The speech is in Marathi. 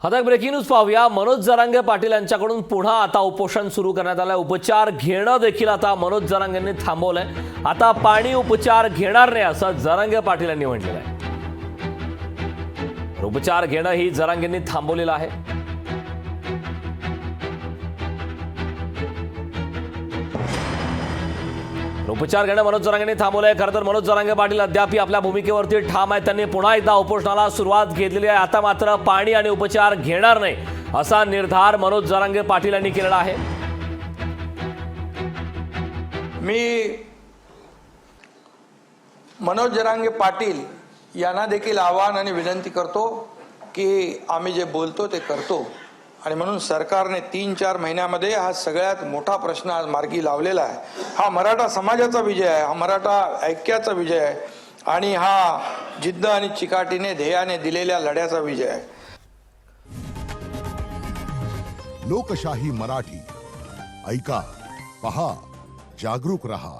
आता एक ब्रेकिंग न्यूज पाहूया। मनोज जरांगे पाटील यांच्याकडून पुन्हा आता उपोषण सुरू करण्यात आलंय। उपचार घेणं देखील आता मनोज जरांगेंनी थांबवलंय। आता पाणी उपचार घेणार नाही असं जरांगे पाटील यांनी म्हटलेलं आहे। उपचार घेणं ही जरांगेंनी थांबवलेलं आहे। उपचार घेणं मनोज जरांगेंनी थांबवलंय। खरं तर मनोज जरांगे पाटील अद्याप आपल्या भूमिकेवरती ठाम आहेत। त्यांनी पुन्हा एकदा उपोषणाला सुरुवात घेतलेली आहे। आता मात्र पाणी आणि उपचार घेणार नाही असा निर्धार मनोज जरांगे पाटील यांनी केलेला आहे। मी मनोज जरांगे पाटील यांना देखील आवाहन आणि विनंती करतो की आम्ही जे बोलतो ते करतो आणि म्हणून सरकारने 3-4 महिन्यामध्ये हा सगळ्यात मोठा प्रश्न आज मार्गी लावलेला आहे। हा मराठा समाजाचा विजय आहे, हा मराठा ऐक्याचा विजय आहे आणि हा जिद्द आणि चिकाटीने ध्येयाने दिलेल्या लढ्याचा विजय आहे। लोकशाही मराठी ऐका, पहा, जागरूक रहा।